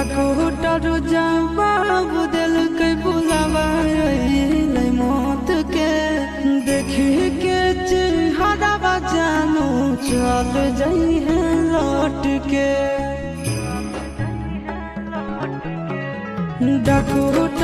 doctor जवाब दिल के बुलावा मौत के देखी के चेहरा जानू चल जाई है लौट के डॉक्टर